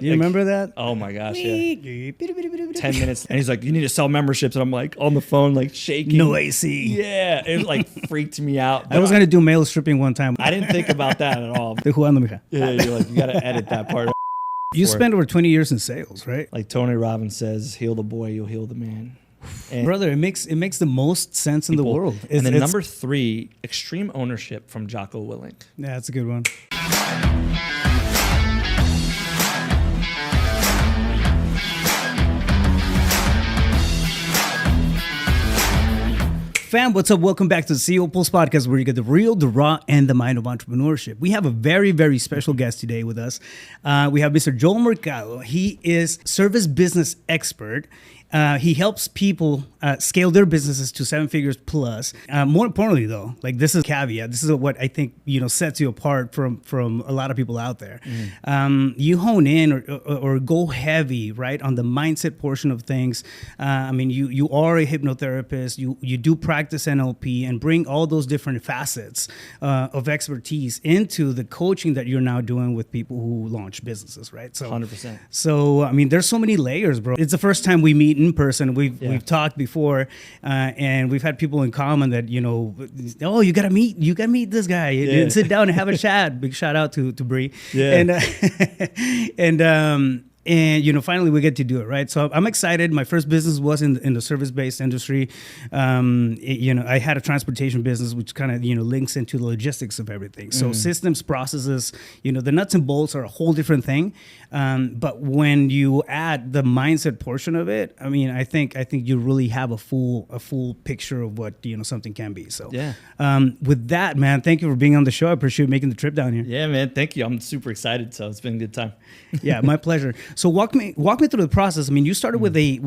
You remember that? Oh my gosh, yeah. 10 minutes. And he's like, you need to sell memberships. And I'm like on the phone, like shaking. 𝗕𝗂𝘃𝗃𝗃𝗃. Yeah. It like freaked me out. I was going to do male stripping one time. I didn't think about that at all. 𝗕𝗂𝗏𝗏𝗃𝗃. Yeah, you're like, you got to edit that part. You spent over 20 years in sales, right? Like Tony Robbins says, heal the boy, you'll heal the man. And brother, it makes the most sense in the world. And then number 3, extreme ownership from 𝗕𝗂𝗀𝗃𝗀𝗀𝗀. Yeah, that's a good one. Fam, what's up? Welcome back to the CEO Pulse Podcast, where you get the real, the raw, and the mind of entrepreneurship. We have a very, very special guest today with us. We have Mr. Joel Mercado. He is service business expert. He helps people scale their businesses to 7 figures plus. More importantly, though, like this is caveat. This is what I think sets you apart from a lot of people out there. You hone in or go heavy, right, on the mindset portion of things. I mean, you are a hypnotherapist. You do practice NLP and bring all those different facets of expertise into the coaching that you're now doing with people who launch businesses, right? So 100%. So I mean, there's so many layers, bro. It's the first time we meet in person. We've talked before, and we've had people in common that oh, you gotta meet this guy and sit down and have a chat. Big shout out to 𝗕𝗏𝗏. And finally we get to do it, right? So I'm excited. My first business was in the service-based industry. I had a transportation business, which kind of links into the logistics of everything. So systems, processes, the nuts and bolts are a whole different thing. But when you add the mindset portion of it, I mean, I think you really have a full picture of what something can be. So with that, man, thank you for being on the show. I appreciate making the trip down here. Yeah, man, thank you. I'm super excited. So it's been a good time. Yeah, my pleasure. So walk me through the process. I mean, you started with a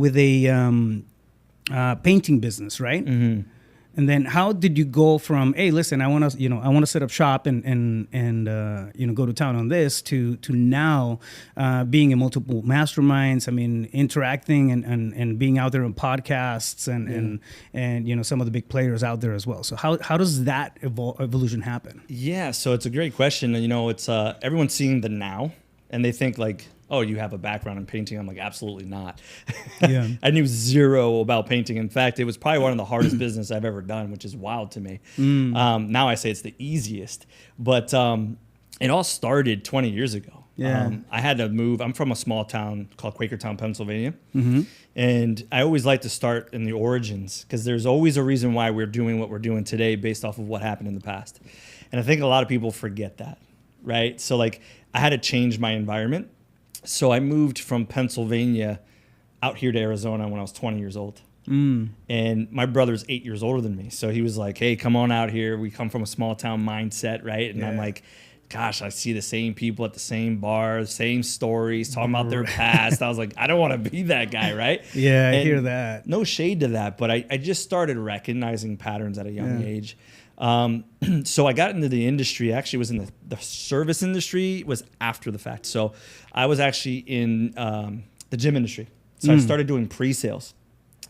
painting business, right? Mm-hmm. And then how did you go from, hey, listen, I want to set up shop and go to town on this to now being in multiple masterminds. I mean, interacting and being out there on podcasts and some of the big players out there as well. So how does that evolution happen? Yeah, so it's a great question. It's everyone's seeing the now, and they think like, oh, you have a background in painting. I'm like, absolutely not. Yeah. I knew zero about painting. In fact, it was probably one of the hardest business I've ever done, which is wild to me. Now I say it's the easiest, but it all started 20 years ago. Yeah. I had to move. I'm from a small town called Quakertown, Pennsylvania. Mm-hmm. And I always like to start in the origins because there's always a reason why we're doing what we're doing today based off of what happened in the past. And I think a lot of people forget that, right? So like I had to change my environment. So I moved from Pennsylvania out here to Arizona when I was 20 years old. And my brother's 8 years older than me. So he was like, hey, come on out here. We come from a small town mindset, right? And I'm like, gosh, I see the same people at the same bars, same stories, talking about their past. I was like, I don't want to be that guy, right? Yeah, I hear that. No shade to that, but I just started recognizing patterns at a young age. So I got into the industry, actually was in the service industry, was after the fact. So I was actually in the gym industry. So I started doing pre-sales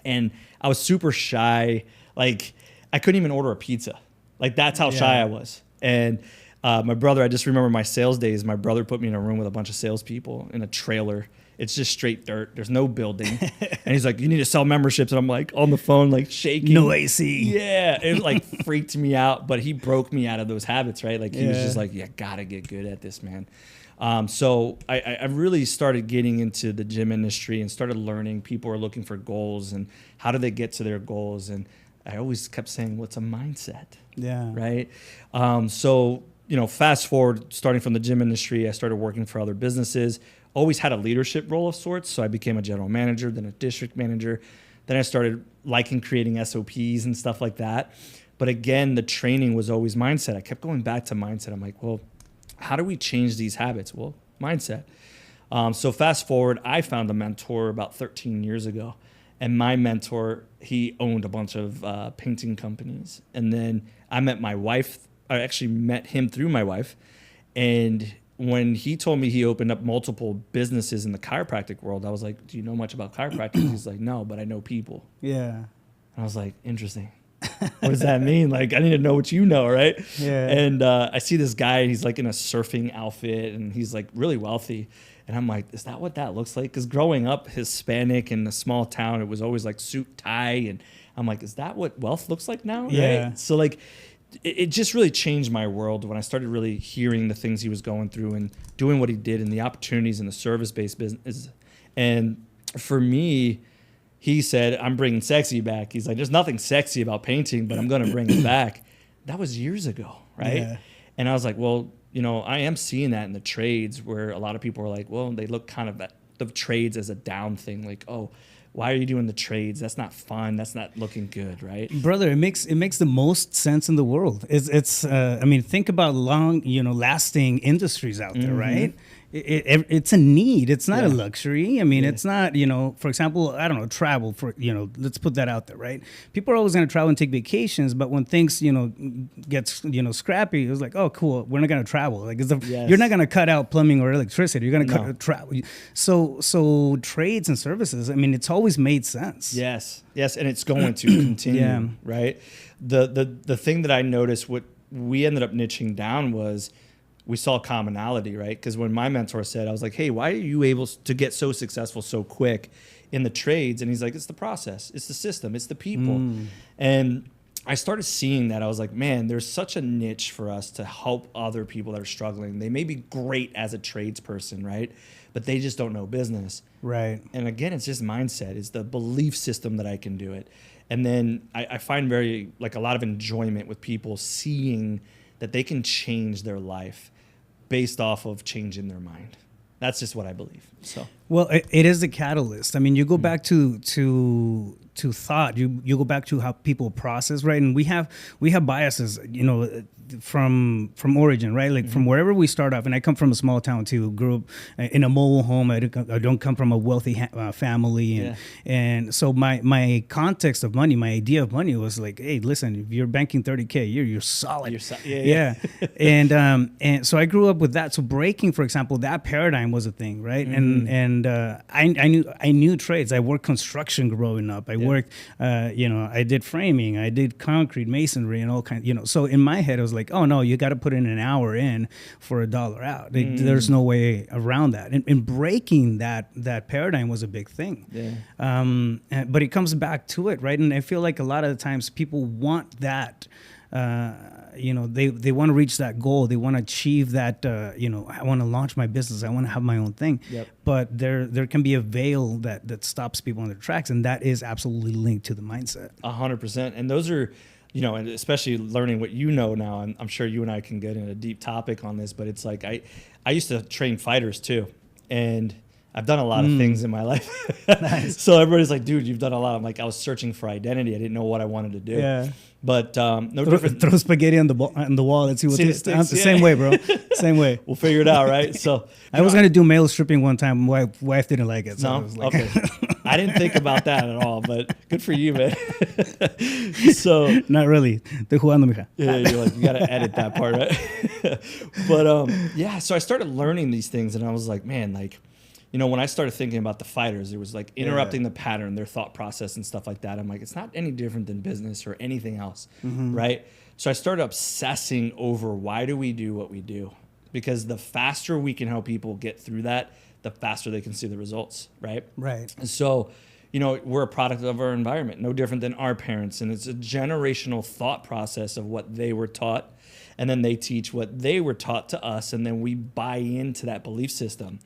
and I was super shy. Like I couldn't even order a pizza. Like that's how shy I was. And my brother, I just remember my sales days, my brother put me in a room with a bunch of salespeople in a trailer. It's just straight dirt. There's no building. And he's like, you need to sell memberships. And I'm like on the phone, like shaking. 𝗕𝗂𝘃𝗃𝗃𝗃. Yeah. It like freaked me out, but he broke me out of those habits, right? Like he was just like, you gotta get good at this, man. So I really started getting into the gym industry and started learning people are looking for goals and how do they get to their goals. And I always kept saying, what's a mindset? Yeah. Right. So, fast forward, starting from the gym industry, I started working for other businesses. Always had a leadership role of sorts. So I became a general manager, then a district manager. Then I started liking creating SOPs and stuff like that. But again, the training was always mindset. I kept going back to mindset. I'm like, well, how do we change these habits? Well, mindset. So fast forward, I found a mentor about 13 years ago. And my mentor, he owned a bunch of painting companies. And then I met my wife. I actually met him through my wife. And when he told me he opened up multiple businesses in the chiropractic world, I was like, do you know much about chiropractic? He's like, no, but I know people. Yeah. And I was like, interesting. What does that mean? Like, I need to know what you know, right? Yeah. And I see this guy, he's like in a surfing outfit and he's like really wealthy. And I'm like, is that what that looks like? Because growing up Hispanic in a small town, it was always like suit, tie. And I'm like, is that what wealth looks like now? Yeah. Right? So like, it just really changed my world when I started really hearing the things he was going through and doing what he did and the opportunities in the service-based business. And for me, he said, I'm bringing sexy back. He's like, there's nothing sexy about painting, but I'm going to bring it back. That was years ago, right? Yeah. And I was like, well, you know, I am seeing that in the trades where a lot of people are like, well, they look kind of at the trades as a down thing. Like, oh, why are you doing the trades? That's not fun. That's not looking good, right? Brother, it makes the most sense in the world. It's I mean, think about lasting industries out there, right? It's a need. It's not a luxury. I mean, it's not, for example, I don't know, travel let's put that out there, right? People are always going to travel and take vacations, but when things, gets, scrappy, it was like, oh, cool, we're not going to travel. Like, you're not going to cut out plumbing or electricity. You're going to cut travel. So trades and services, I mean, it's always made sense. Yes, and it's going to continue, right? The thing that I noticed, what we ended up niching down was, we saw commonality, right? Because when my mentor said, I was like, hey, why are you able to get so successful so quick in the trades? And he's like, it's the process, it's the system, it's the people. And I started seeing that. I was like, man, there's such a niche for us to help other people that are struggling. They may be great as a tradesperson, right? But they just don't know business. Right. And again, it's just mindset. It's the belief system that I can do it. And then I find a lot of enjoyment with people seeing that they can change their life based off of changing their mind. That's just what I believe. So, well, it is a catalyst. I mean, you go back to thought. You go back to how people process, right? And we have biases, from origin, right? Like from wherever we start off. And I come from a small town too. Grew up in a mobile home. I don't come from a wealthy family, and so my context of money, my idea of money was like, hey, listen, if you're banking $30K a year, you're solid. And so I grew up with that. So breaking, for example, that paradigm was a thing, right? And I knew trades. I worked construction growing up. I worked, I did framing, I did concrete, masonry, and all kinds. So in my head, I was like, oh no, you got to put in an hour in for $1 out. There's no way around that. And breaking that paradigm was a big thing. But it comes back to it, right? And I feel like a lot of the times people want that. They want to reach that goal. They want to achieve that. I want to launch my business. I want to have my own thing. But there can be a veil that stops people on their tracks, and that is absolutely linked to the mindset. 100%. And those are, and especially learning what you know now. And I'm sure you and I can get in a deep topic on this, but it's like I used to train fighters too, and I've done a lot of things in my life. Nice. So everybody's like, dude, you've done a lot. I'm like, I was searching for identity. I didn't know what I wanted to do. Yeah. But no different. Throw spaghetti on the wall and see what it sticks. Same way, bro. Same way. We'll figure it out, right? So I was gonna do male stripping one time. My wife didn't like it. So no, I was like, okay. I didn't think about that at all, but good for you, man. So not really. 𝗕𝗂𝗏𝗏𝗃𝗏. Yeah, you're like, you got to edit that part, right? But so I started learning these things, and I was like, man, like. When I started thinking about the fighters, it was like interrupting the pattern, their thought process and stuff like that. I'm like, it's not any different than business or anything else, right? So I started obsessing over why do we do what we do? Because the faster we can help people get through that, the faster they can see the results, right? Right. And so, we're a product of our environment, no different than our parents. And it's a generational thought process of what they were taught. And then they teach what they were taught to us, and then we buy into that belief system.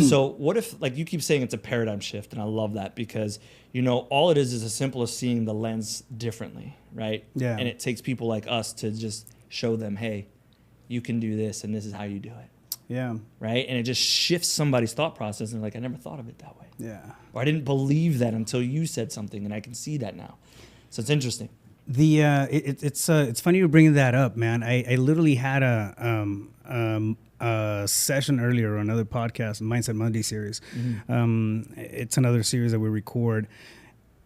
So what if, like you keep saying, it's a paradigm shift, and I love that because, all it is as simple as seeing the lens differently, right? Yeah. And it takes people like us to just show them, hey, you can do this, and this is how you do it. Yeah. Right? And it just shifts somebody's thought process, and like, I never thought of it that way. Yeah. Or I didn't believe that until you said something, and I can see that now. So it's interesting. It's funny you're bringing that up, man. I literally had a session earlier on another podcast, Mindset Monday series. It's another series that we record,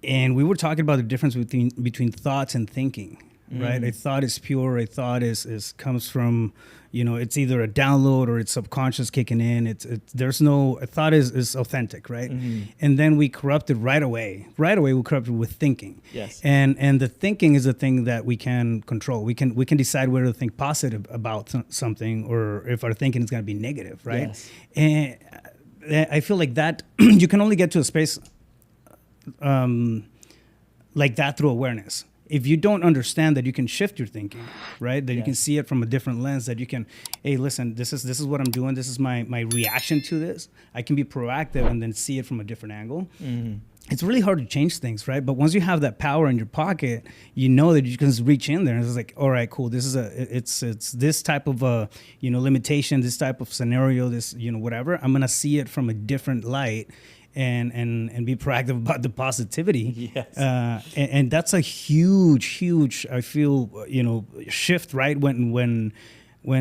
and we were talking about the difference between thoughts and thinking. Right, a thought is pure. A thought is comes from, it's either a download or it's subconscious kicking in. A thought is authentic, right? And then we corrupt it right away. Right away, we corrupt it with thinking. Yes. And the thinking is the thing that we can control. We can decide whether to think positive about something or if our thinking is going to be negative, right? Yes. And I feel like that you can only get to a space like that through awareness. If you don't understand that you can shift your thinking, right? That you can see it from a different lens, that you can, hey, listen, this is what I'm doing. This is my reaction to this. I can be proactive and then see it from a different angle. Mm-hmm. It's really hard to change things, right? But once you have that power in your pocket, you know that you can just reach in there and it's like, all right, cool. This is it's this type of limitation, this type of scenario, this, whatever. I'm gonna see it from a different light and be proactive about the positivity. Yes. And that's a huge, I feel, shift, right? When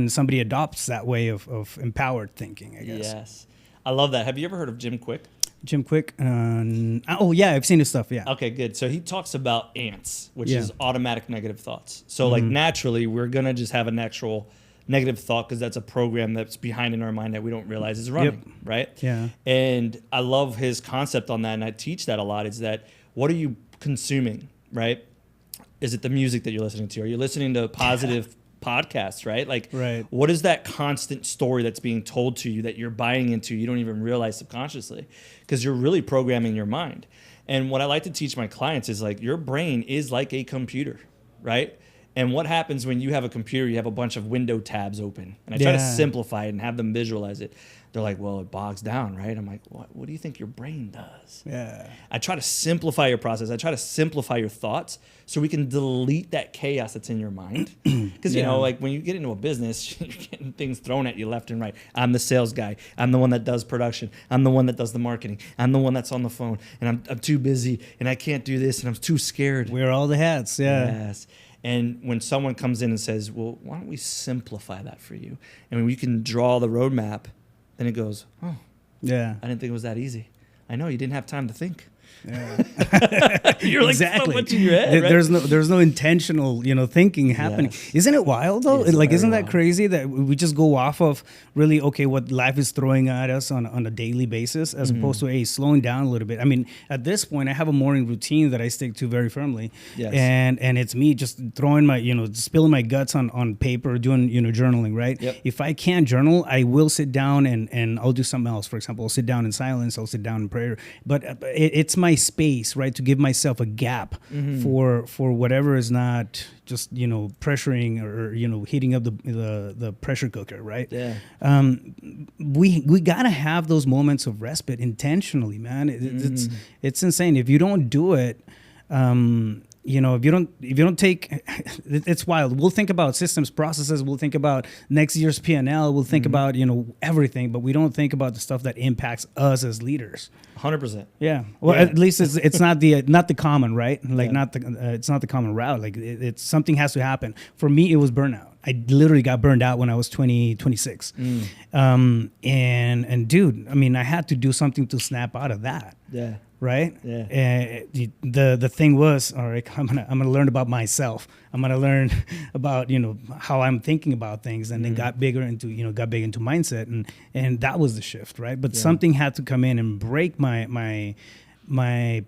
somebody adopts that way of empowered thinking, I guess. Yes. I love that. Have you ever heard of Jim Quick? Jim Quick. Oh yeah, I've seen his stuff. Yeah. Okay, good. So he talks about ants, which is automatic negative thoughts. So like naturally, we're gonna just have a natural negative thought because that's a program that's behind in our mind that we don't realize is running, right? Yeah. And I love his concept on that, and I teach that a lot. Is that what are you consuming, right? Is it the music that you're listening to? Are you listening to positive podcasts, right? Like, what is that constant story that's being told to you that you're buying into, you don't even realize subconsciously, because you're really programming your mind. And what I like to teach my clients is like, your brain is like a computer, right? And what happens when you have a computer, you have a bunch of window tabs open. And I try to simplify it and have them visualize it. They're like, well, it bogs down, right? I'm like, what do you think your brain does? Yeah. I try to simplify your process. I try to simplify your thoughts so we can delete that chaos that's in your mind. Because, like when you get into a business, you're getting things thrown at you left and right. I'm the sales guy. I'm the one that does production. I'm the one that does the marketing. I'm the one that's on the phone. And I'm too busy and I can't do this and I'm too scared. Wear all the hats. Yeah. Yes. And when someone comes in and says, well, why don't we simplify that for you? And we can draw the roadmap. Then it goes, oh, yeah. I didn't think it was that easy. I know you didn't have time to think. Yeah. You're like so much in your head, right? There's no intentional, thinking happening. Yes. Isn't it wild though? Isn't that crazy that we just go off of really what life is throwing at us on a daily basis, as opposed to slowing down a little bit. I mean, at this point, I have a morning routine that I stick to very firmly, and it's me just throwing my spilling my guts on paper, doing journaling, right? Yep. If I can't journal, I will sit down and I'll do something else. For example, I'll sit down in silence. I'll sit down in prayer. But it's my space, right, to give myself a gap for whatever is not just pressuring or heating up the pressure cooker, right? Yeah. We gotta have those moments of respite intentionally, man. It's insane if you don't do it. If you don't take, it's wild. We'll think about systems, processes. We'll think about next year's P&L. We'll think about everything, but we don't think about the stuff that impacts us as leaders. 100%. Yeah. Well, at least it's not the common, right? Like it's not the common route. Like it's something has to happen. For me, it was burnout. I literally got burned out when I was 26. And dude, I mean, I had to do something to snap out of that. Yeah. Right. Yeah. The thing was, all right, I'm gonna learn about myself. I'm gonna learn about how I'm thinking about things, and then got big into mindset, and that was the shift, right? But something had to come in and break my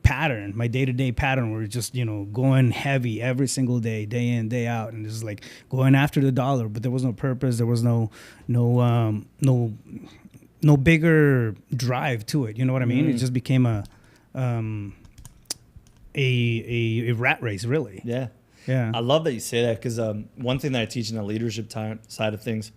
pattern, my day-to-day pattern, where it's just going heavy every single day, day in, day out, and just like going after the dollar, but there was no purpose, there was no bigger drive to it. You know what I mean? It just became a rat race, really. Yeah. Yeah. I love that you say that, because one thing that I teach in the leadership side of things,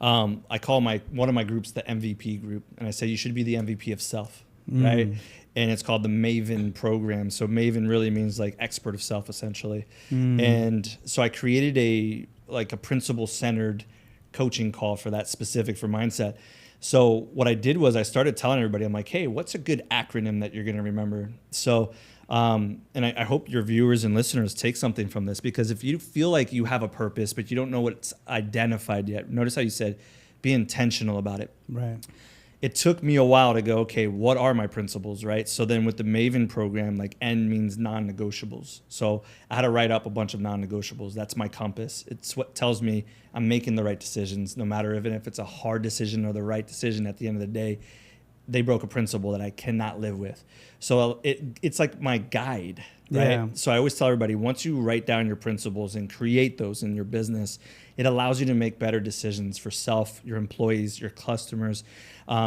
I call one of my groups the MVP group, and I say you should be the MVP of self, right? And it's called the 𝗕𝗏 program. So 𝗕𝗏 really means like expert of self, essentially. And so I created a principle-centered coaching call for that, specific for mindset. So what I did was I started telling everybody, I'm like, hey, what's a good acronym that you're going to remember? So, and I hope your viewers and listeners take something from this, because if you feel like you have a purpose, but you don't know what it's identified yet, notice how you said, be intentional about it. Right. It took me a while to go, okay, what are my principles, right? So then with the 𝗕𝗏 program, like N means non-negotiables. So I had to write up a bunch of non-negotiables. That's my compass. It's what tells me I'm making the right decisions, no matter if it's a hard decision or the right decision. At the end of the day, they broke a principle that I cannot live with. So it's like my guide, right? Yeah. So I always tell everybody, once you write down your principles and create those in your business, it allows you to make better decisions for self, your employees, your customers.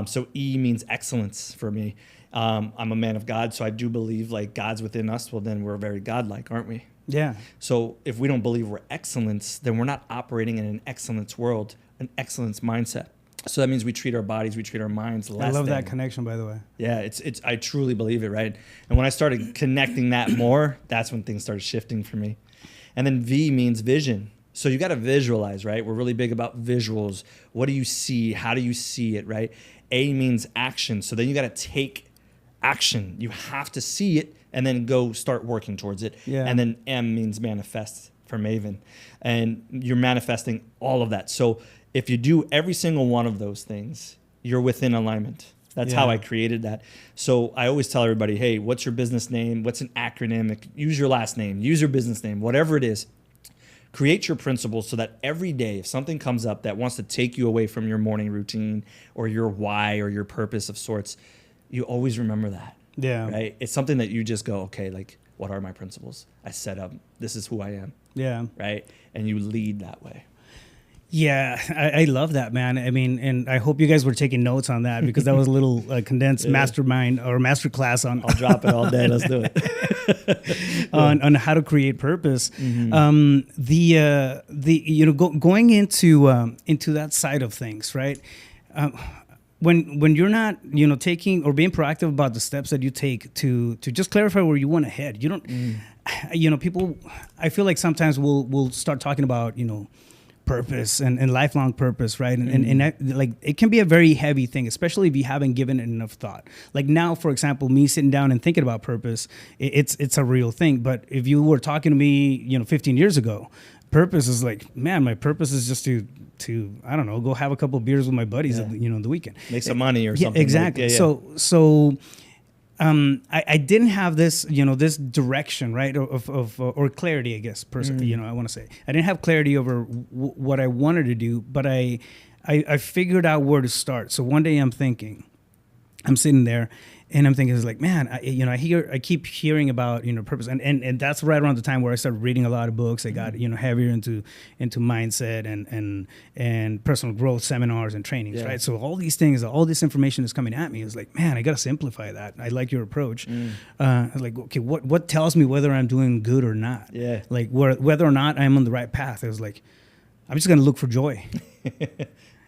So E means excellence for me. I'm a man of God, so I do believe like God's within us. Well, then we're very godlike, aren't we? Yeah. So if we don't believe we're excellence, then we're not operating in an excellence world, an excellence mindset. So that means we treat our bodies, we treat our minds less. I love than. that connection, by the way. Yeah, it's I truly believe it, right? And when I started connecting that more, that's when things started shifting for me. And then V means vision. So you got to visualize, right? We're really big about visuals. What do you see? How do you see it, right? A means action. So then you got to take action. You have to see it and then go start working towards it. Yeah. And then M means manifest for Maven. And you're manifesting all of that. So if you do every single one of those things, you're within alignment. That's how I created that. So I always tell everybody, hey, what's your business name? What's an acronym? Use your last name, use your business name, whatever it is. Create your principles so that every day, if something comes up that wants to take you away from your morning routine or your why or your purpose of sorts, you always remember that. Yeah. Right? It's something that you just go, okay, like, what are my principles? I set up, this is who I am. Yeah. Right? And you lead that way. Yeah, I love that, man. I mean, and I hope you guys were taking notes on that because that was a little condensed mastermind or masterclass on. I'll drop it all day. Let's do it. on how to create purpose. Mm-hmm. Going into that side of things, right? When you're not taking or being proactive about the steps that you take to just clarify where you want to head, you don't. People. I feel like sometimes we'll start talking about purpose and lifelong purpose, right? And like it can be a very heavy thing, especially if you haven't given it enough thought. Like now, for example, me sitting down and thinking about purpose, it's a real thing. But if you were talking to me, 15 years ago, purpose is like, man, my purpose is just to I don't know, go have a couple of beers with my buddies at the weekend, make some money or something. Exactly. So I didn't have this, this direction, right, or clarity, I guess, personally, I want to say. I didn't have clarity over what I wanted to do, but I figured out where to start. So one day I'm sitting there, and I'm thinking, it's like, man, I keep hearing about, purpose. And that's right around the time where I started reading a lot of books. I got, heavier into mindset and personal growth seminars and trainings, right? So all these things, all this information is coming at me. It's like, man, I got to simplify that. I like your approach. I was like, okay, what tells me whether I'm doing good or not? Yeah. Like whether or not I'm on the right path. I was like, I'm just going to look for joy.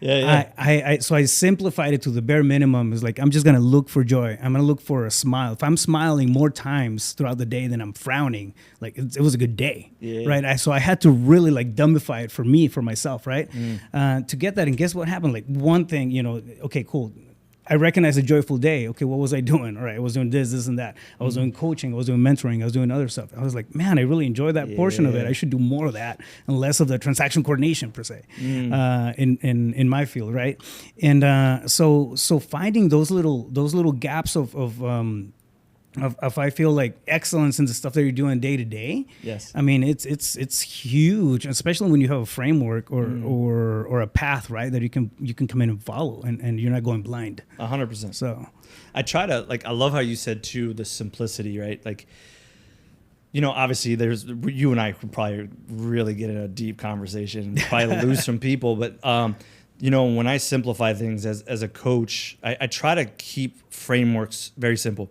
So I simplified it to the bare minimum. It's like, I'm just going to look for joy. I'm going to look for a smile. If I'm smiling more times throughout the day than I'm frowning, like it was a good day, right? So I had to really like dumbify it for myself, right? To get that. And guess what happened? Like one thing, okay, cool. I recognized a joyful day. Okay, what was I doing? All right, I was doing this, and that. I was doing coaching. I was doing mentoring. I was doing other stuff. I was like, man, I really enjoy that portion of it. I should do more of that and less of the transaction coordination per se in my field, right? And so finding those little gaps of I feel like excellence in the stuff that you're doing day to day. Yes. I mean, it's huge, especially when you have a framework or a path, right, that you can come in and follow, and you're not going blind. 100%. So I try to, like, I love how you said too, the simplicity, right? Like, obviously you and I could probably really get in a deep conversation and probably lose some people, but when I simplify things as a coach, I try to keep frameworks very simple.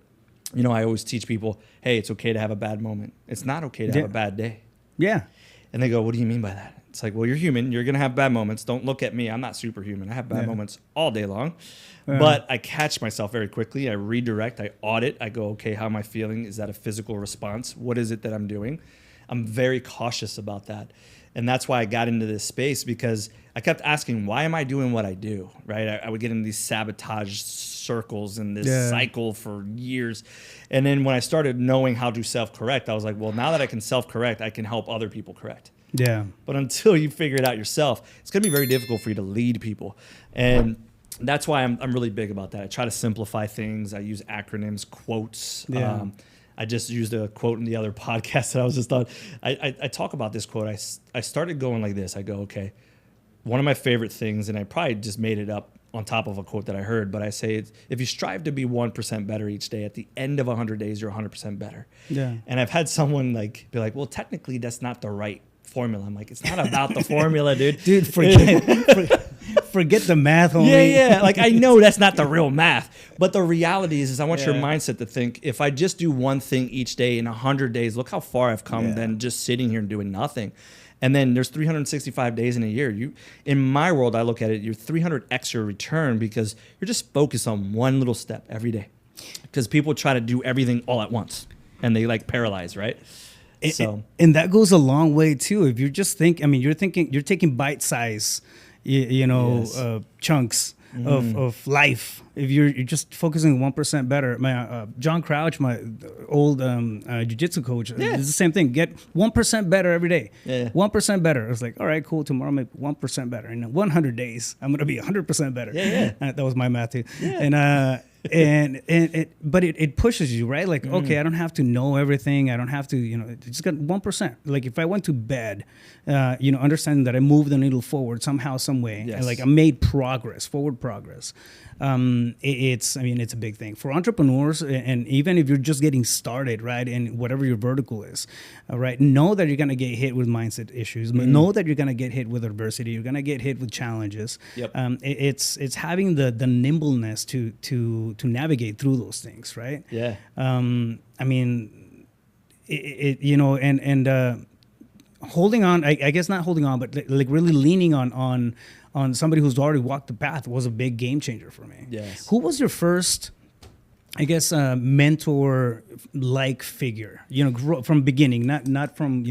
I always teach people, hey, it's okay to have a bad moment. It's not okay to have a bad day. Yeah. And they go, what do you mean by that? It's like, well, you're human. You're going to have bad moments. Don't look at me. I'm not superhuman. I have bad moments all day long. But I catch myself very quickly. I redirect. I audit. I go, okay, how am I feeling? Is that a physical response? What is it that I'm doing? I'm very cautious about that. And that's why I got into this space, because I kept asking, why am I doing what I do, right? I would get in these sabotage circles and this cycle for years. And then when I started knowing how to self-correct, I was like, well, now that I can self-correct, I can help other people correct. Yeah. But until you figure it out yourself, it's going to be very difficult for you to lead people. And that's why I'm really big about that. I try to simplify things. I use acronyms, quotes. Yeah. I just used a quote in the other podcast that I was just on. I talk about this quote. I started going like this. I go, okay, one of my favorite things, and I probably just made it up on top of a quote that I heard, but I say it's, if you strive to be 1% better each day, at the end of 100 days, you're 100% better. Yeah. And I've had someone like be like, well, technically that's not the right formula. I'm like, it's not about the formula, dude. Dude, forget the math only. Yeah. Like, I know that's not the real math, but the reality is I want your mindset to think, if I just do one thing each day in 100 days, look how far I've come than just sitting here and doing nothing. And then there's 365 days in a year. In my world, I look at it, you're 300x your return because you're just focused on one little step every day. Because people try to do everything all at once and they like paralyze, right? And that goes a long way too. If you're just you're taking bite size, chunks of life. If you're just focusing 1% better. My John Crouch, my old jiu-jitsu coach, it's the same thing. Get 1% better every day. 1% better. I was like, all right, cool. Tomorrow I'm 1% better. In 100 days, I'm gonna be 100% better. That was my math too. But it pushes you, right? Like, okay, I don't have to know everything. I don't have to, just got 1%. Like if I went to bed, understanding that I moved the needle forward somehow, some way, and like I made forward progress. It's a big thing for entrepreneurs, and even if you're just getting started, right, in whatever your vertical is, right, know that you're gonna get hit with mindset issues, but know that you're gonna get hit with adversity, you're gonna get hit with challenges. It's having the nimbleness to navigate through those things, right? Holding on, I guess not holding on, but like really leaning on somebody who's already walked the path was a big game changer for me. Who was your first, I guess, mentor-like figure? From beginning, not from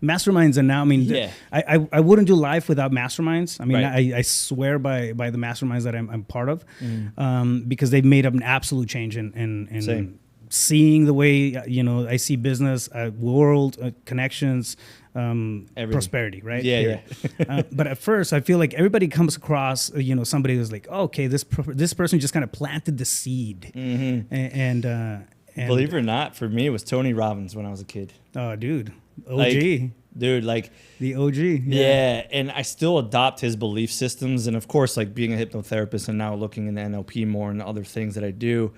masterminds. And now, I wouldn't do life without masterminds. I swear by the masterminds that I'm part of, because they've made up an absolute change in seeing the way I see business, world connections. Prosperity, right? But at first, I feel like everybody comes across, somebody who's like, oh, okay, this person just kind of planted the seed, and believe it or not, for me, it was Tony Robbins when I was a kid. Oh, dude, OG, like the OG, and I still adopt his belief systems, and of course, like being a hypnotherapist and now looking into NLP more and other things that I do.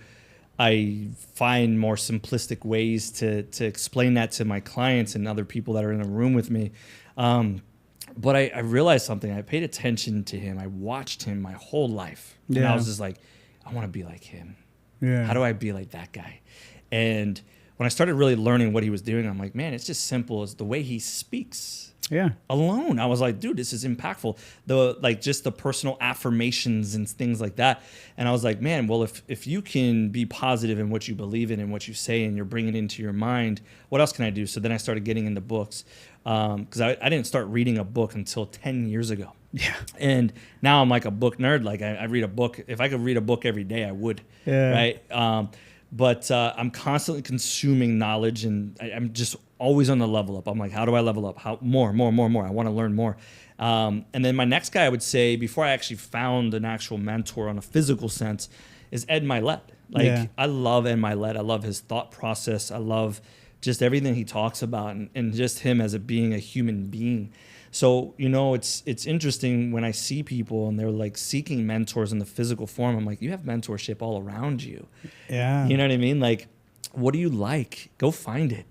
I find more simplistic ways to explain that to my clients and other people that are in a room with me. But I realized something. I paid attention to him. I watched him my whole life. And I was just like, I want to be like him. How do I be like that guy? And when I started really learning what he was doing, I'm like, man, it's just simple as the way he speaks. Alone. I was like, dude, this is impactful. Just the personal affirmations and things like that. And I was like, man, well, if you can be positive in what you believe in and what you say and you're bringing it into your mind, what else can I do? So then I started getting into books, because I didn't start reading a book until 10 years ago. And now I'm like a book nerd. Like I read a book. If I could read a book every day, I would. Right. But I'm constantly consuming knowledge, and I'm just always on the level up. I'm like, how do I level up? How more? I want to learn more. And then my next guy, I would say, before I actually found an actual mentor on a physical sense, is 𝗦𝗏. I love 𝗦𝗏. I love his thought process. I love just everything he talks about, and just him as being a human being. So, it's interesting when I see people and they're like seeking mentors in the physical form. I'm like, you have mentorship all around you. You know what I mean? Like, what do you like? Go find it.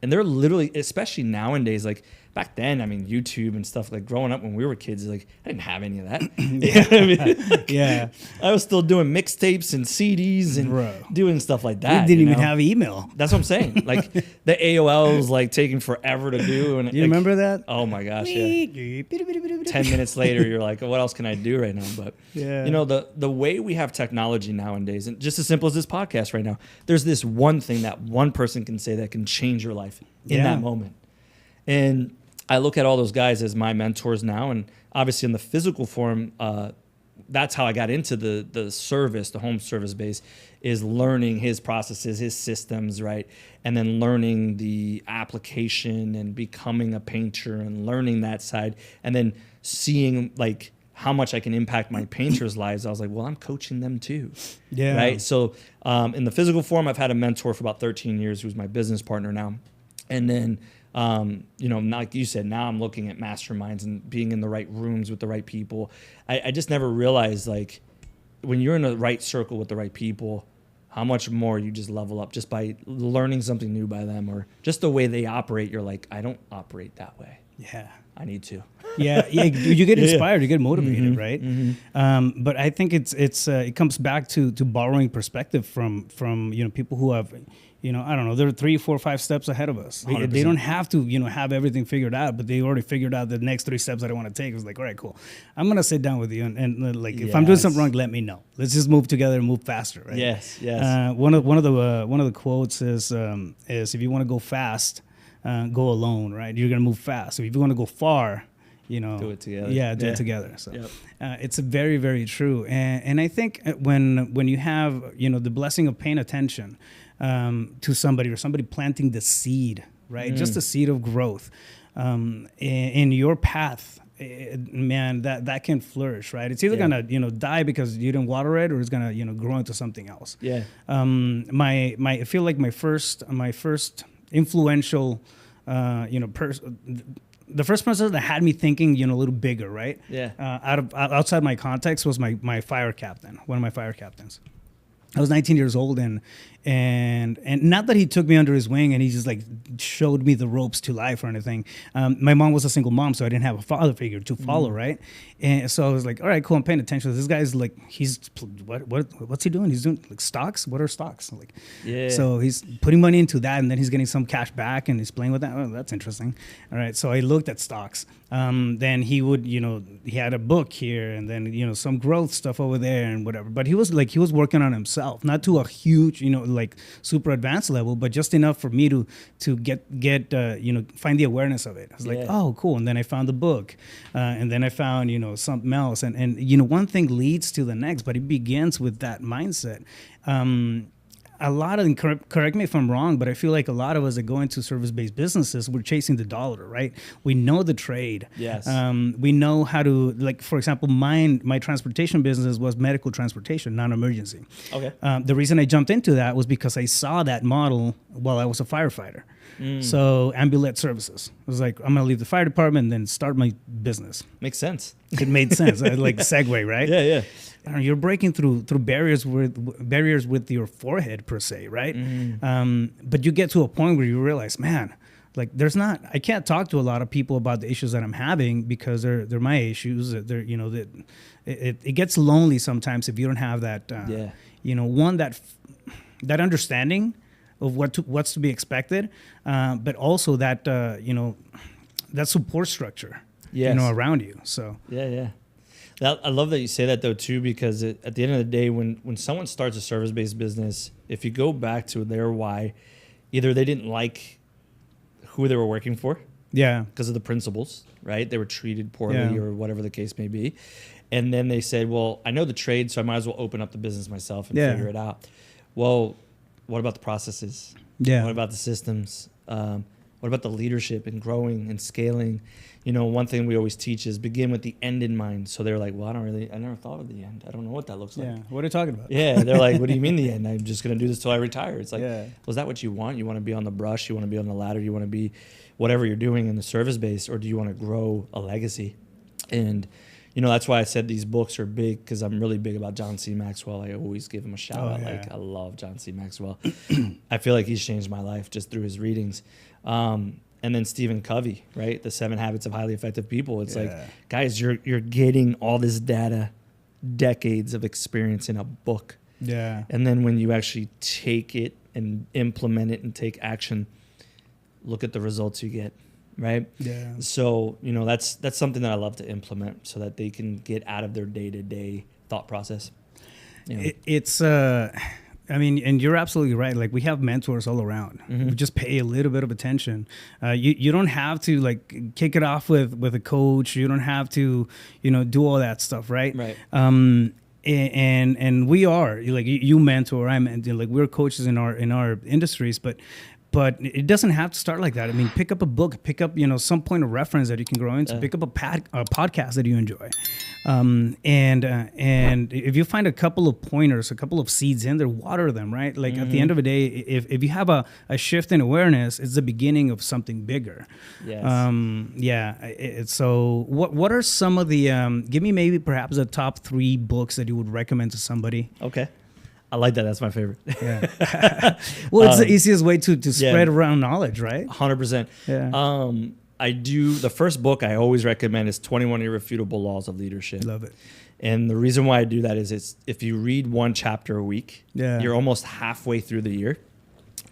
And they're literally, especially nowadays, like back then, YouTube and stuff, like growing up when we were kids, like I didn't have any of that. I was still doing mixtapes and CDs and doing stuff like that. We didn't even have email. That's what I'm saying. Like the AOL was like taking forever to do. And you remember that? Oh my gosh, 10 minutes later, you're like, what else can I do right now? But the way we have technology nowadays, and just as simple as this podcast right now, there's this one thing that one person can say that can change your life in that moment. And I look at all those guys as my mentors now, and obviously in the physical form, that's how I got into the service, the home service base, is learning his processes, his systems, right? And then learning the application and becoming a painter and learning that side, and then seeing like how much I can impact my painters' lives. I was like, well, I'm coaching them too. Right. So in the physical form, I've had a mentor for about 13 years who's my business partner now. And then like you said, now I'm looking at masterminds and being in the right rooms with the right people. I just never realized like when you're in the right circle with the right people, how much more you just level up just by learning something new by them, or just the way they operate. You're like, I don't operate that way. Yeah. I need to. Yeah. You get inspired, you get motivated, right? But I think it comes back to borrowing perspective from people who have, I don't know, they're 3, 4, 5 steps ahead of us. They don't have to, have everything figured out, but they already figured out the next 3 steps that I want to take. It's like, all right, cool. I'm going to sit down with you and like, if I'm doing something wrong, let me know. Let's just move together and move faster, right? Yes. One of the quotes is if you want to go fast, go alone, right? You're going to move fast. So if you want to go far, do it together. Yeah, do it together. So it's very, very true. And I think when you have, the blessing of paying attention to somebody, or somebody planting the seed, right? Just the seed of growth in your path, man, that can flourish, right? It's either gonna, die because you didn't water it, or it's gonna, grow into something else. Yeah. I feel like my first influential, the first person that had me thinking, a little bigger, right? Yeah. Outside my context was my fire captain, one of my fire captains. I was 19 years old, and not that he took me under his wing and he just like showed me the ropes to life or anything. My mom was a single mom, so I didn't have a father figure to follow, right? And so I was like, all right, cool, I'm paying attention. This guy's like, what's he doing? He's doing like stocks. What are stocks? Like, so he's putting money into that, and then he's getting some cash back, and he's playing with that. Oh, that's interesting. All right, so I looked at stocks. Then he would, he had a book here, and then some growth stuff over there and whatever. But he was working on himself, not to a huge, like super advanced level, but just enough for me to get find the awareness of it. I was like, oh, cool. And then I found the book, and then I found something else, and one thing leads to the next, but it begins with that mindset. A lot of, correct me if I'm wrong, but I feel like a lot of us that go into service-based businesses, we're chasing the dollar, right? We know the trade. Yes. We know how to, like, for example, my transportation business was medical transportation, non-emergency. Okay. The reason I jumped into that was because I saw that model while I was a firefighter. So ambulance services. I was like, I'm going to leave the fire department and then start my business. Makes sense. It made sense. Like segue, right? Yeah. You're breaking through barriers with your forehead per se, right? But you get to a point where you realize, man, like I can't talk to a lot of people about the issues that I'm having because they're my issues. They're it gets lonely sometimes if you don't have that that understanding of what's to be expected, but also that that support structure around you. So yeah. I love that you say that though too, because at the end of the day, when someone starts a service-based business, if you go back to their why, either they didn't like who they were working for, because of the principles, right? They were treated poorly or whatever the case may be, and then they said, well, I know the trade, so I might as well open up the business myself and figure it out. Well, what about the processes? What about the systems? What about the leadership and growing and scaling? One thing we always teach is begin with the end in mind. So they're like, well, I never thought of the end. I don't know what that looks like. Yeah. What are you talking about? Yeah. They're like, what do you mean the end? I'm just going to do this till I retire. It's like, well, is that what you want? You want to be on the brush? You want to be on the ladder? You want to be whatever you're doing in the service base? Or do you want to grow a legacy? And, that's why I said these books are big, because I'm really big about John C. Maxwell. I always give him a shout out. Yeah. Like, I love John C. Maxwell. I feel like he's changed my life just through his readings. And then Stephen Covey, right? The 7 Habits of Highly Effective People. It's like, guys, you're getting all this data, decades of experience in a book. Yeah. And then when you actually take it and implement it and take action, look at the results you get, right? Yeah. So, that's something that I love to implement so that they can get out of their day-to-day thought process. It's and you're absolutely right. Like, we have mentors all around. We just pay a little bit of attention. You don't have to like kick it off with a coach. You don't have to, do all that stuff, right? Right. And we are like you mentor. Like we're coaches in our industries, but it doesn't have to start like that. I mean, pick up a book, pick up some point of reference that you can grow into. Pick up a podcast that you enjoy. And if you find a couple of pointers, a couple of seeds in there, water them, right? Like at the end of the day, if you have a shift in awareness, it's the beginning of something bigger. Yes. So what are some of the, give me maybe perhaps the top 3 books that you would recommend to somebody? Okay. I like that. That's my favorite. Yeah. Well, it's the easiest way to spread around knowledge, right? 100%. Yeah. The first book I always recommend is 21 Irrefutable Laws of Leadership. Love it. And the reason why I do that is if you read one chapter a week, Yeah. you're almost halfway through the year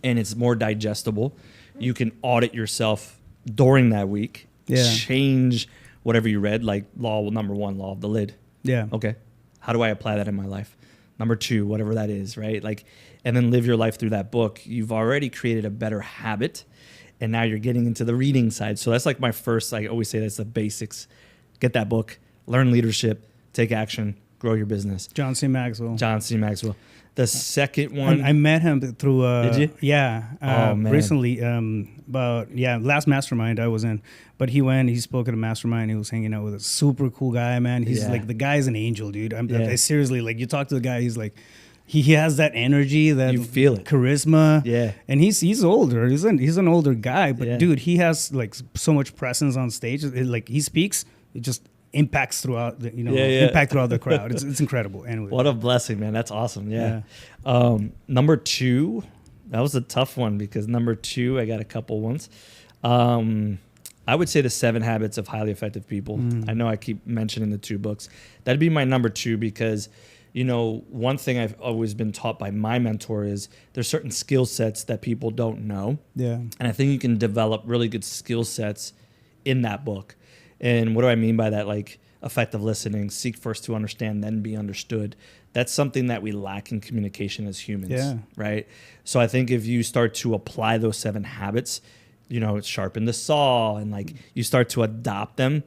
and it's more digestible. You can audit yourself during that week, change whatever you read, like number 1, law of the lid. Yeah. Okay. How do I apply that in my life? Number 2, whatever that is, right? Like, and then live your life through that book. You've already created a better habit, and now you're getting into the reading side. So that's like my first, I always say that's the basics. Get that book, learn leadership, take action, grow your business. John C. Maxwell. The second one. I met him through. Did you? Yeah. Man. Recently, last mastermind I was in. But he spoke at a mastermind. He was hanging out with a super cool guy, man. He's like, the guy's an angel, dude. I seriously, like, you talk to the guy, he's like, he has that energy, that you feel it, charisma. Yeah. And he's older. He's an older guy, but dude, he has like so much presence on stage. Like he speaks, it just impacts throughout the, impact throughout the crowd. It's incredible. Anyway. What a blessing, man. That's awesome. Yeah. Number 2, that was a tough one because number 2, I got a couple ones. I would say the 7 Habits of Highly Effective People. I know I keep mentioning the 2 books. That'd be my number 2 because, one thing I've always been taught by my mentor is there's certain skill sets that people don't know. Yeah. And I think you can develop really good skill sets in that book. And what do I mean by that? Like effective listening, seek first to understand, then be understood. That's something that we lack in communication as humans, right? So I think if you start to apply those 7 habits, sharpen the saw and like you start to adopt them,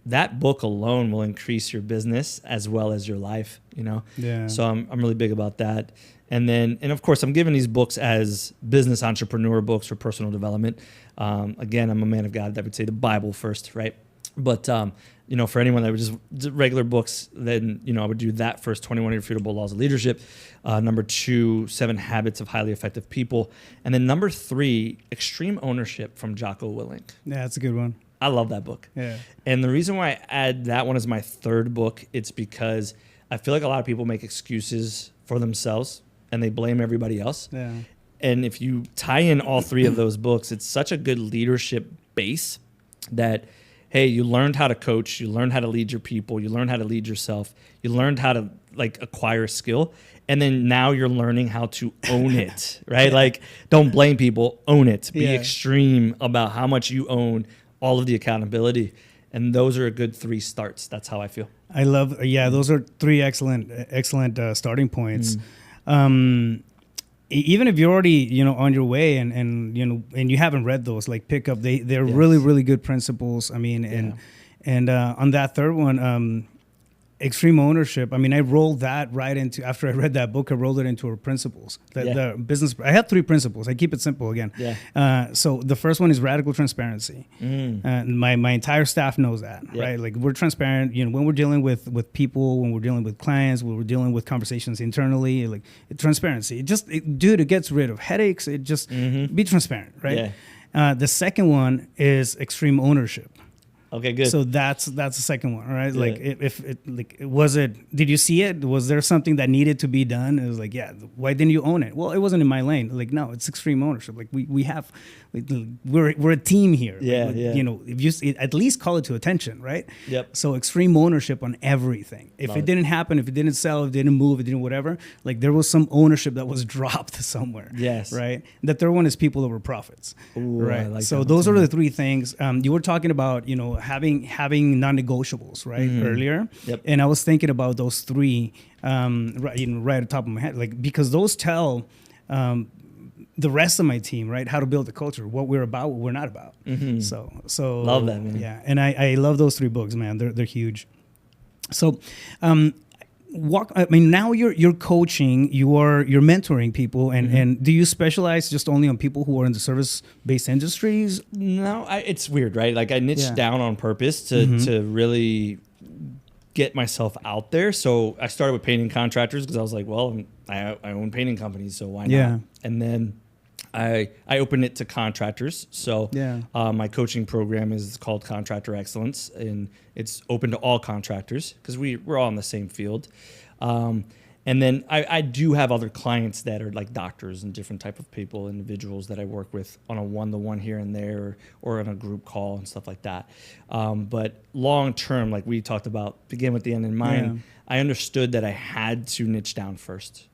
that book alone will increase your business as well as your life, Yeah. So I'm really big about that. And of course, I'm giving these books as business entrepreneur books for personal development. Again, I'm a man of God that would say the Bible first, right? But, for anyone that would just regular books, then, I would do that first, 21 Irrefutable Laws of Leadership. Number 2, 7 Habits of Highly Effective People. And then number 3, Extreme Ownership from 𝗕𝗂𝗃𝗃. Yeah, that's a good one. I love that book. Yeah. And the reason why I add that one as my 3rd book, it's because I feel like a lot of people make excuses for themselves and they blame everybody else. Yeah. And if you tie in all 3 of those books, it's such a good leadership base that, hey, you learned how to coach, you learned how to lead your people, you learned how to lead yourself, you learned how to like acquire a skill, and then now you're learning how to own it, right? Like, don't blame people, own it. Be extreme about how much you own all of the accountability. And those are a good 3 starts. That's how I feel. I love, those are 3 excellent starting points. Even if you're already, on your way and you haven't read those, like pick up, they're really, really good principles. I mean, and on that 3rd one, Extreme Ownership. I mean, I rolled that right into, after I read that book, I rolled it into our principles. The business, I have 3 principles. I keep it simple again. Yeah. So the first one is radical transparency. My entire staff knows that, right? Like we're transparent, when we're dealing with people, when we're dealing with clients, when we're dealing with conversations internally, like transparency. It gets rid of headaches. It just be transparent, right? Yeah. The second one is extreme ownership. Okay, good. So that's the second one, right? Yeah. Like did you see it? Was there something that needed to be done? It was like, why didn't you own it? Well, it wasn't in my lane. Like, no, it's extreme ownership. Like we're a team here. Yeah, If you at least call it to attention, right? Yep. So extreme ownership on everything. If it didn't happen, if it didn't sell, if it didn't move, it didn't whatever, like there was some ownership that was dropped somewhere. Yes. Right. The third one is people over profits. Ooh, right. Like so those are the 3 things. You were talking about, having non-negotiables, right? Earlier. Yep. And I was thinking about those 3 right at the top of my head, like because those tell the rest of my team, right, how to build the culture, what we're about, what we're not about. So love that, man. Yeah, and I love those 3 books, man. They're huge. So, now you're coaching, you're mentoring people, and do you specialize just only on people who are in the service-based industries? No, it's weird, right? Like I niched down on purpose to really get myself out there. So I started with painting contractors because I was like, well, I own painting companies, so why not? And then I opened it to contractors. So my coaching program is called Contractor Excellence, and it's open to all contractors because we're all in the same field. And then I do have other clients that are like doctors and different type of people, individuals that I work with on a one-to-one here and there, or on a group call and stuff like that. But long term, like we talked about, begin with the end in mind, I understood that I had to niche down first.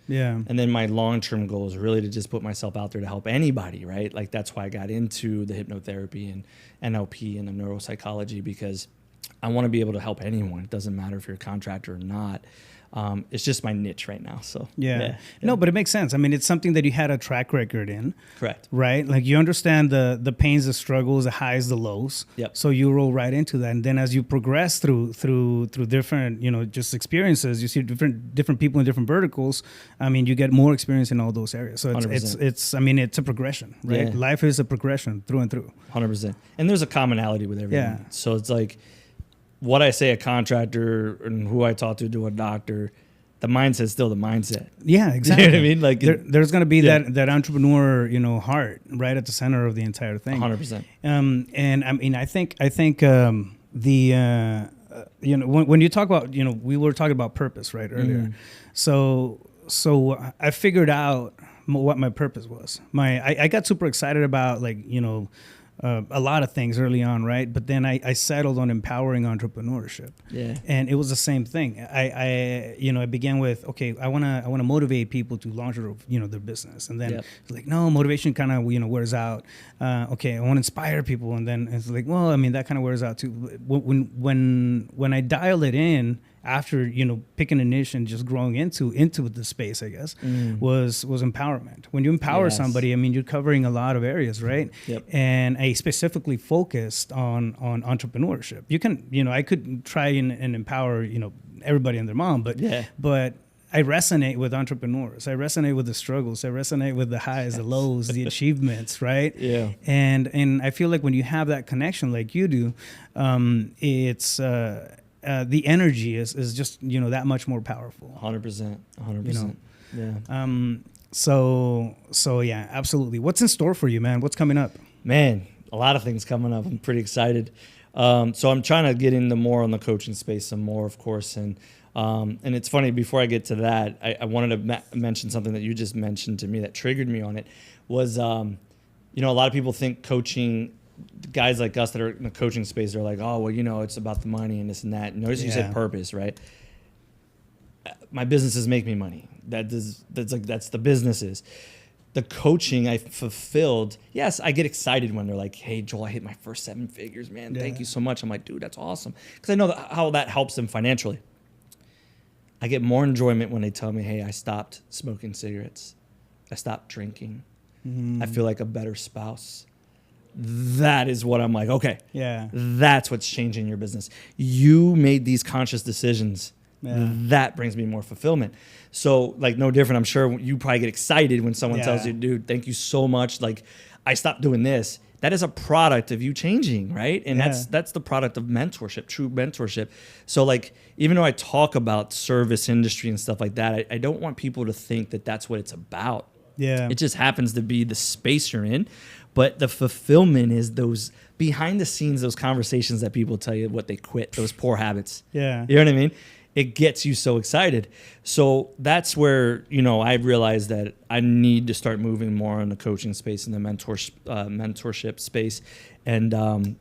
And then my long-term goal is really to just put myself out there to help anybody, right? Like that's why I got into the hypnotherapy and NLP and the neuropsychology, because I want to be able to help anyone. It doesn't matter if you're a contractor or not. It's just my niche right now. So no, but it makes sense. I mean, it's something that you had a track record in. Correct. Right? Like you understand the pains, the struggles, the highs, the lows. So you roll right into that. And then as you progress through different, just experiences, you see different people in different verticals. I mean, you get more experience in all those areas. So it's a progression, right? Life is a progression through and through. 100%. And there's a commonality with everyone. So it's like, what I say a contractor and who I talk to a doctor, the mindset's still the mindset. Yeah, exactly. You know what I mean? Like there's going to be that entrepreneur, heart right at the center of the entire thing. 100%. And I mean, I think when you talk about, we were talking about purpose right earlier. So I figured out what my purpose was. I got super excited about a lot of things early on, right? But then I settled on empowering entrepreneurship. And it was the same thing. I began with, okay, I wanna motivate people to launch their business, and then it's like, no, motivation kind of wears out. Okay, I want to inspire people, and then it's like, well, I mean that kind of wears out too. When I dial it in, after picking a niche and just growing into the space, I guess, was empowerment. When you empower somebody, I mean you're covering a lot of areas, right? And I specifically focused on entrepreneurship. You can, I could try and empower everybody and their mom, but I resonate with entrepreneurs. I resonate with the struggles. I resonate with the highs, the lows, the achievements, right? And I feel like when you have that connection like you do, it's the energy is just that much more powerful. 100%. So yeah, absolutely. What's in store for you, man? What's coming up? Man, a lot of things coming up. I'm pretty excited. So I'm trying to get into more on the coaching space, some more, of course. And it's funny, before I get to that, I wanted to mention something that you just mentioned to me that triggered me on it. Was a lot of people think coaching, guys like us that are in the coaching space, they're like, oh, well, it's about the money and this and that. Notice you said purpose, right? My businesses make me money. That's the businesses. The coaching I fulfilled, yes, I get excited when they're like, hey, Joel, I hit my first 7 figures, man. Thank you so much. I'm like, dude, that's awesome. Because I know how that helps them financially. I get more enjoyment when they tell me, hey, I stopped smoking cigarettes. I stopped drinking. I feel like a better spouse. That is what I'm like, okay, that's what's changing your business. You made these conscious decisions. That brings me more fulfillment. So like no different. I'm sure you probably get excited when someone tells you, dude, thank you so much. Like I stopped doing this. That is a product of you changing, right? And that's the product of mentorship, true mentorship. So like, even though I talk about service industry and stuff like that, I don't want people to think that that's what it's about. It just happens to be the space you're in. But the fulfillment is those behind the scenes, those conversations that people tell you what they quit, those poor habits. You know what I mean? It gets you so excited. So that's where, I realized that I need to start moving more in the coaching space and the mentorship space. And,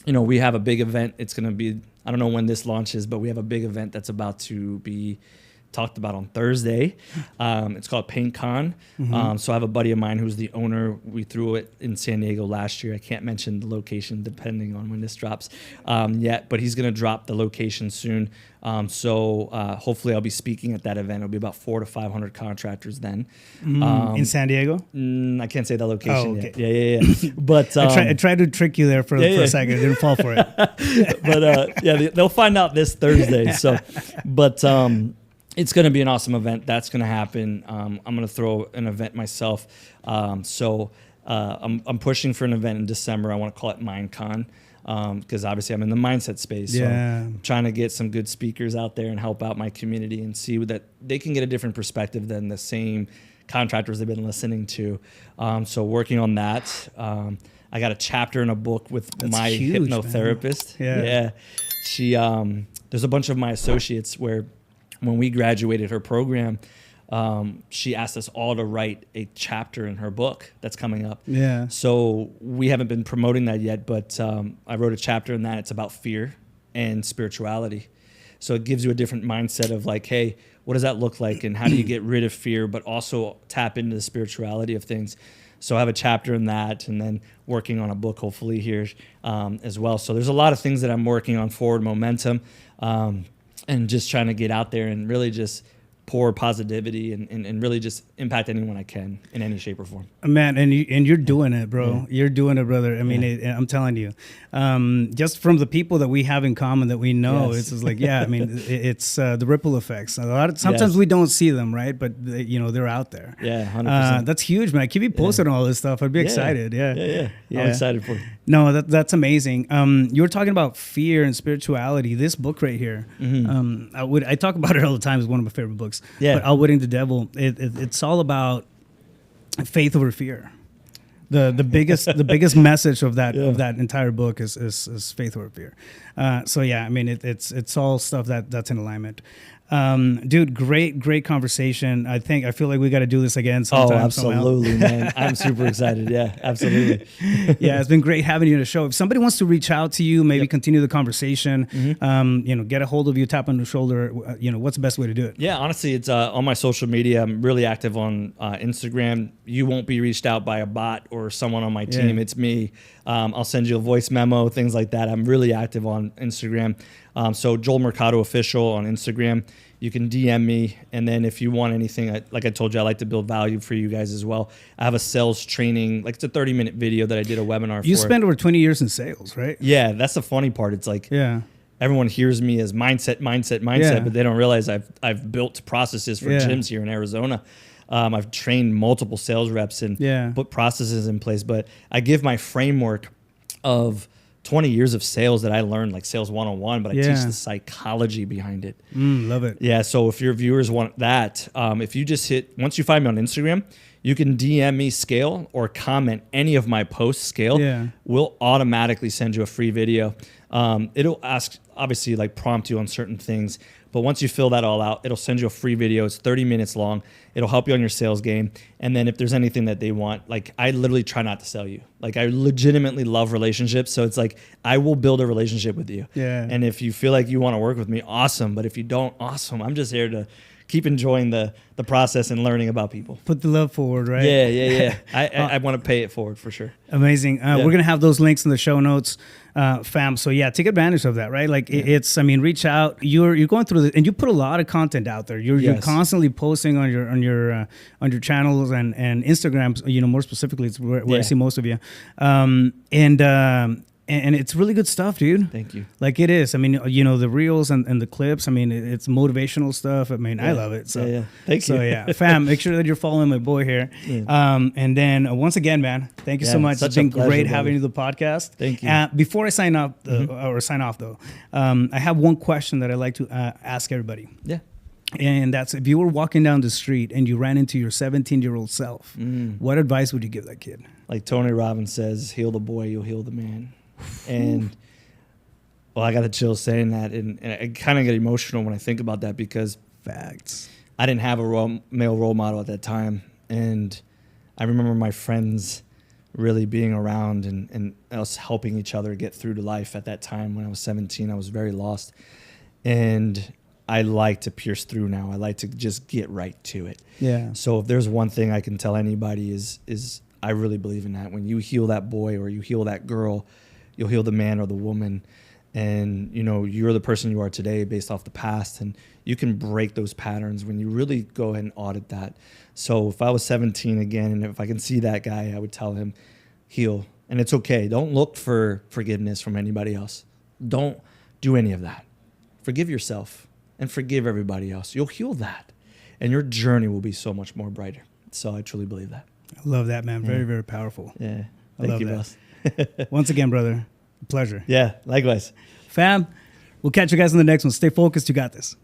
we have a big event. It's going to be, I don't know when this launches, but we have a big event that's about to be talked about on Thursday. It's called PaintCon. So I have a buddy of mine who's the owner. We threw it in San Diego last year. I can't mention the location depending on when this drops yet, but he's going to drop the location soon. So hopefully I'll be speaking at that event. It'll be about 400 to 500 contractors then. In San Diego? I can't say the location yet. Yeah. But I tried to trick you there for a second. I didn't fall for it. But they'll find out this Thursday. So, but it's going to be an awesome event. That's going to happen. I'm going to throw an event myself. So I'm pushing for an event in December. I want to call it MindCon. because obviously I'm in the mindset space. So Yeah. I'm trying to get some good speakers out there and help out my community and see that they can get a different perspective than the same contractors they've been listening to. So working on that. I got a chapter in a book with my huge, hypnotherapist. man. Yeah. She, there's a bunch of my associates where when we graduated her program, she asked us all to write a chapter in her book that's coming up. Yeah. So we haven't been promoting that yet, but I wrote a chapter in that. It's about fear and spirituality. So it gives you a different mindset of like, hey, what does that look like? And how do you get rid of fear, but also tap into the spirituality of things? So I have a chapter in that, and then working on a book hopefully here as well. So there's a lot of things that I'm working on, forward momentum, and just trying to get out there and really just pour positivity and really just impact anyone I can in any shape or form. Man, and you're doing it, bro. Yeah. You're doing it, brother. I mean, I'm telling you, just from the people that we have in common that we know, Yes. it's just like, yeah, I mean, it's the ripple effects. Sometimes Yes. we don't see them, right? But they're out there. Yeah, 100%. That's huge, man. Keep me posted on all this stuff. I'd be excited. Yeah. I'm excited for it. No, that's amazing. You were talking about fear and spirituality. This book right here, I talk about it all the time. It's one of my favorite books. Yeah. But 𝗷𝗻𝗔𝗍𝗔, it's all about faith over fear. The biggest message of that entire book is faith over fear. So yeah, I mean it's all stuff that's in alignment. Dude, great conversation. I feel like we got to do this again sometime. Oh, absolutely, man. I'm super excited. Yeah, absolutely. Yeah, it's been great having you on the show. If somebody wants to reach out to you, maybe continue the conversation, get a hold of you, tap on the shoulder, what's the best way to do it? Yeah, honestly, it's on my social media. I'm really active on Instagram. You won't be reached out by a bot or someone on my team. Yeah. It's me. I'll send you a voice memo, things like that. I'm really active on Instagram. So Joel Mercado Official on Instagram. You can DM me, and then if you want anything, like I told you, I like to build value for you guys as well. I have a sales training, like it's a 30-minute video that I did a webinar for. You spent over 20 years in sales, right? Yeah, that's the funny part. It's like everyone hears me as mindset, but they don't realize I've built processes for gyms here in Arizona. I've trained multiple sales reps and put processes in place, but I give my framework of 20 years of sales that I learned, like sales 101, but I teach the psychology behind it. Love it. Yeah, so if your viewers want that, if you just once you find me on Instagram, you can DM me Scale or comment any of my posts, Scale. Yeah. We'll automatically send you a free video. It'll ask, obviously, like prompt you on certain things. But once you fill that all out, it'll send you a free video. It's 30 minutes long. It'll help you on your sales game. And then if there's anything that they want, like I literally try not to sell you. Like I legitimately love relationships. So it's like I will build a relationship with you. Yeah. And if you feel like you want to work with me, awesome. But if you don't, awesome. I'm just here to keep enjoying the process and learning about people. Put the love forward, right? Yeah. I want to pay it forward for sure. Amazing. We're going to have those links in the show notes, fam. So yeah, take advantage of that, right? Like reach out. You're going through and you put a lot of content out there. You're constantly posting on your channels and Instagram, more specifically, it's where I see most of you. And it's really good stuff, dude. Thank you. Like it is. I mean, the reels and the clips. I mean, it's motivational stuff. I mean, I love it. So Thank you. So yeah, fam, make sure that you're following my boy here. Yeah. And then once again, man, thank you so much. It's been great having you on the podcast. Thank you. Before I sign off though, I have one question that I like to ask everybody. Yeah. And that's, if you were walking down the street and you ran into your 17-year-old self, what advice would you give that kid? Like Tony Robbins says, heal the boy, you'll heal the man. And I got the chills saying that, and I kind of get emotional when I think about that because facts. I didn't have a male role model at that time, and I remember my friends really being around and us helping each other get through to life at that time. When I was 17, I was very lost, and I like to pierce through now. I like to just get right to it. Yeah. So if there's one thing I can tell anybody is I really believe in that. When you heal that boy or you heal that girl, you'll heal the man or the woman, and you're the person you are today based off the past, and you can break those patterns when you really go ahead and audit that. So if I was 17 again, and if I can see that guy, I would tell him, heal. And it's okay. Don't look for forgiveness from anybody else. Don't do any of that. Forgive yourself and forgive everybody else. You'll heal that, and your journey will be so much more brighter. So I truly believe that. I love that, man. Very, very powerful. Yeah. Thank you, that. boss. Once again, brother, Pleasure. Yeah, likewise. Fam, we'll catch you guys in the next one. Stay focused. You got this.